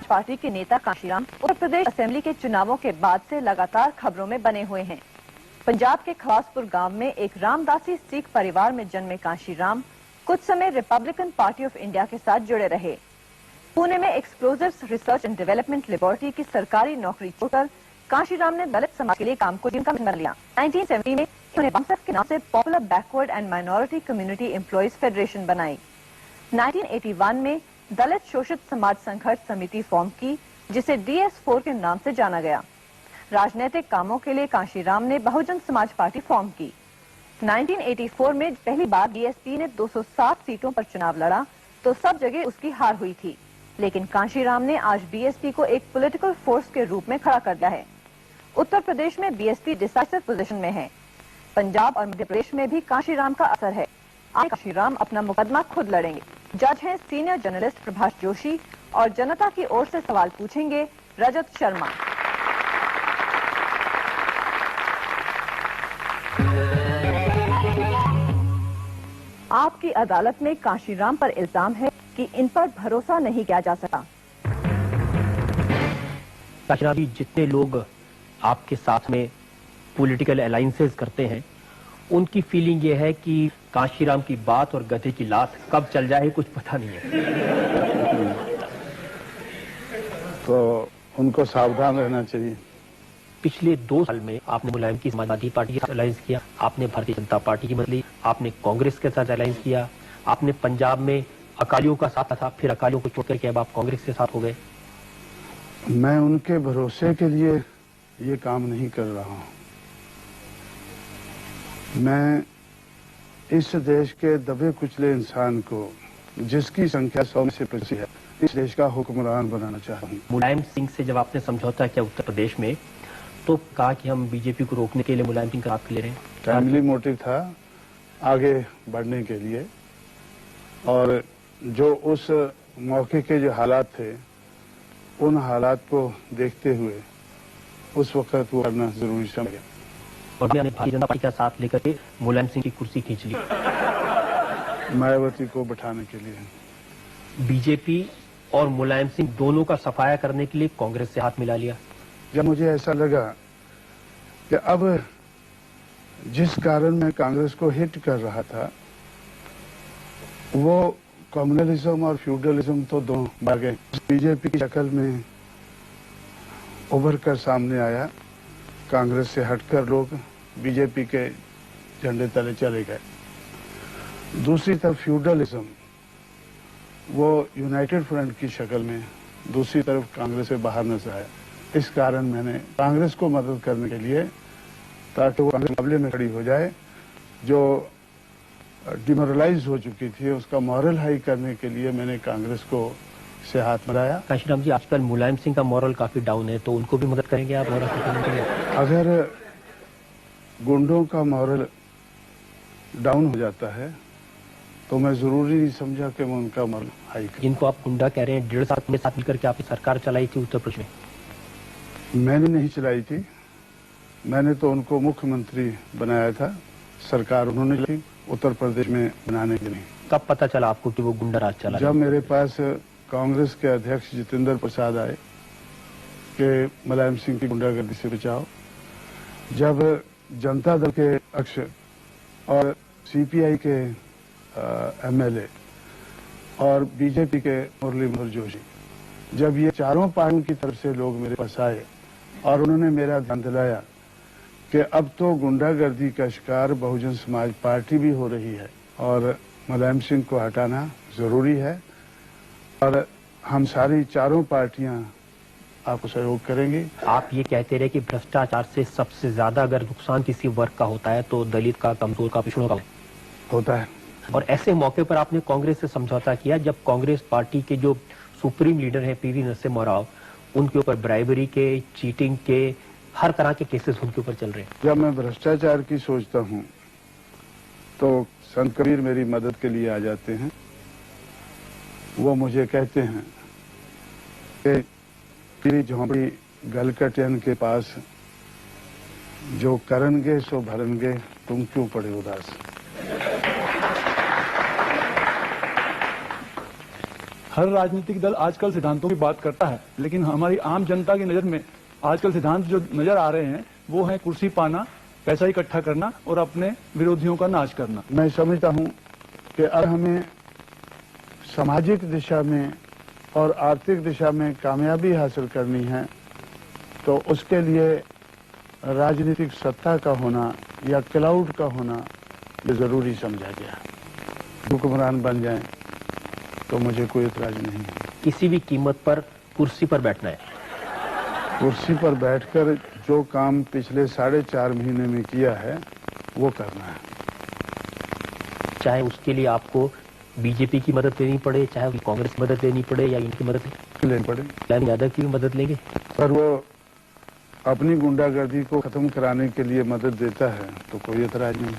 Party के नेता Kanshiram Uttar Pradesh assembly के चुनावों के बाद से लगातार खबरों में बने हुए हैं। पंजाब के खवासपुर गांव में एक रामदासी सिख परिवार में जन्मे कांशीराम कुछ समय रिपब्लिकन पार्टी ऑफ इंडिया के साथ जुड़े रहे। पुणे में explosives research and development laboratory की सरकारी नौकरी छोड़कर कांशीराम ने दलित समाज के लिए काम को जिनका बना लिया। 1970 में उन्होंने बामसेफ के नाम से popular backward and minority community employees federation बनाई। 1981 में दलित शोषित समाज संघर्ष समिति फॉर्म की, जिसे DS4 के नाम से जाना गया। राजनीतिक कामों के लिए कांशीराम ने बहुजन समाज पार्टी फॉर्म की। 1984 में पहली बार BSP ने 207 सीटों पर चुनाव लड़ा तो सब जगह उसकी हार हुई थी, लेकिन कांशीराम ने आज BSP को एक पॉलिटिकल फोर्स के रूप में खड़ा कर दिया है। उत्तर प्रदेश में BSP डिसाइसिव पोजीशन में है। पंजाब और मध्य प्रदेश में भी कांशीराम का असर है। आज कांशीराम अपना मुकदमा खुद लड़ेंगे। जज हैं सीनियर जर्नलिस्ट प्रभाष जोशी और जनता की ओर से सवाल पूछेंगे रजत शर्मा। आपकी अदालत में कांशीराम पर इल्जाम है कि इन पर भरोसा नहीं किया जा सका। कांशीराम जी, जितने लोग आपके साथ में पॉलिटिकल अलायंसेस करते हैं, उनकी फीलिंग ये है कि कांशीराम की बात और गधे की लात कब चल जाए कुछ पता नहीं है। तो उनको सावधान रहना चाहिए। पिछले 2 साल में आपने मुलायम की समाजवादी पार्टी के साथ अलायंस किया, आपने भारतीय जनता पार्टी की मदद ली, आपने कांग्रेस के साथ अलायंस किया, आपने पंजाब में अकालियों का साथ था, फिर अकालियों को छोड़कर के अब आप कांग्रेस के साथ हो गए। मैं उनके भरोसे के लिए ये काम नहीं कर रहा हूं। मैं इस देश के दबे कुचले इंसान को, जिसकी संख्या 100 में से 25 है, इस देश का हुक्मरान बनाना चाहता हूं। मुलायम सिंह से जब आपने समझौता किया उत्तर प्रदेश में, तो कहा कि हम बीजेपी को रोकने के लिए मुलायम सिंह का साथ ले रहे हैं। फैमिली मोटिव था, आगे बढ़ने के लिए, और जो उस मौके के जो हालात थे, उन हालात को देखते हुए उस वक्त वो करना जरूरी समझा। और मैंने भारतीय जनता पार्टी का साथ लेकर के मुलायम सिंह की कुर्सी खींच ली मायावती को बैठाने के लिए। बीजेपी और मुलायम सिंह दोनों का सफाया करने के लिए कांग्रेस से हाथ मिला लिया। जब मुझे ऐसा लगा कि अब जिस कारण मैं कांग्रेस को हिट कर रहा था, वो कम्युनलिज्म और फ्यूडलिज्म तो दोनों भागे बीजेपी की शक्ल में उभर कर सामने आया। कांग्रेस से हटकर लोग बीजेपी के झंडे तले चले गए। दूसरी तरफ फ्यूडलिज्म वो यूनाइटेड फ्रंट की शक्ल में दूसरी तरफ कांग्रेस से बाहर नजर आया। इस कारण मैंने कांग्रेस को मदद करने के लिए, ताकि वो कांग्रेस मुकाबले में खड़ी हो जाए, जो डिमोरलाइज हो चुकी थी, उसका मॉरल हाई करने के लिए मैंने कांग्रेस को से हाथ मिलाया। कांशीराम जी, आजकल मुलायम सिंह का मॉरल काफी डाउन है, तो उनको भी मदद करेंगे आप मॉरल करने के लिए? अगर गुंडों का मॉरल डाउन हो जाता है तो मैं जरूरी नहीं समझा कि मैं उनका मॉरल हाई करूं। जिनको आप गुंडा कह रहे हैं, 1.5 साल में साथ मिलकर के आपकी सरकार चलाई थी उत्तर प्रदेश में। मैंने नहीं चलाई थी, मैंने तो उनको मुख्यमंत्री बनाया था। सरकार उन्होंने ली उत्तर प्रदेश में बनाने के लिए। कब पता चला आपको कि वो गुंडा राज चला? जब मेरे पास कांग्रेस के अध्यक्ष जितेंद्र प्रसाद आए कि मुलायम सिंह की गुंडागर्दी से बचाओ, जब जनता दल के अध्यक्ष और CPI के MLA और बीजेपी के मुरली मनोहर जोशी, जब ये चारों पार्टियों की तरफ से लोग मेरे पास आए और उन्होंने मेरा ध्यान दिलाया कि अब तो गुंडागर्दी का शिकार बहुजन समाज पार्टी भी हो रही है और मुलायम सिंह को हटाना जरूरी है, और हम सारी चारों पार्टियां आपको सहयोग करेंगी। आप ये कहते रहे कि भ्रष्टाचार से सबसे ज्यादा अगर नुकसान किसी वर्ग का होता है तो दलित का, कमजोर का, पिछड़ों का होता है। और ऐसे मौके पर आपने कांग्रेस से समझौता किया जब कांग्रेस पार्टी के जो सुप्रीम लीडर हैं PV नरसिम्हा राव, उनके ऊपर ब्राइबरी के, चीटिंग के, हर तरह के केसेस उनके ऊपर चल रहे हैं। जब मैं भ्रष्टाचार की सोचता हूं तो संत कबीर मेरी मदद के लिए आ जाते हैं। वो मुझे कहते हैं कि तेरी झोंपड़ी गलकटियन के पास, जो करनगे सो भरनगे, तुम क्यों पड़े उदास। हर राजनीतिक दल आजकल सिद्धांतों की बात करता है, लेकिन हमारी आम जनता की नजर में आजकल सिद्धांत जो नजर आ रहे हैं वो है कुर्सी पाना, पैसा इकट्ठा करना और अपने विरोधियों का नाश करना। मैं समझता हूं कि अब हमें सामाजिक दिशा में और आर्थिक दिशा में कामयाबी हासिल करनी है, तो उसके लिए राजनीतिक सत्ता का होना या क्लाउड का होना ये जरूरी समझा गया। हुक्मरान बन जाएं तो मुझे कोई एतराज नहीं है। किसी भी कीमत पर कुर्सी पर बैठना है। कुर्सी पर बैठकर जो काम पिछले 4.5 महीने में किया है वो करना है। चाहे उसके लिए आपको बीजेपी की मदद लेनी पड़े, चाहे कांग्रेस की मदद लेनी पड़े या इनकी मदद लेनी पड़े। लालू यादव की भी मदद लेंगे। पर वो अपनी गुंडागर्दी को खत्म कराने के लिए मदद देता है तो कोई एतराज नहीं।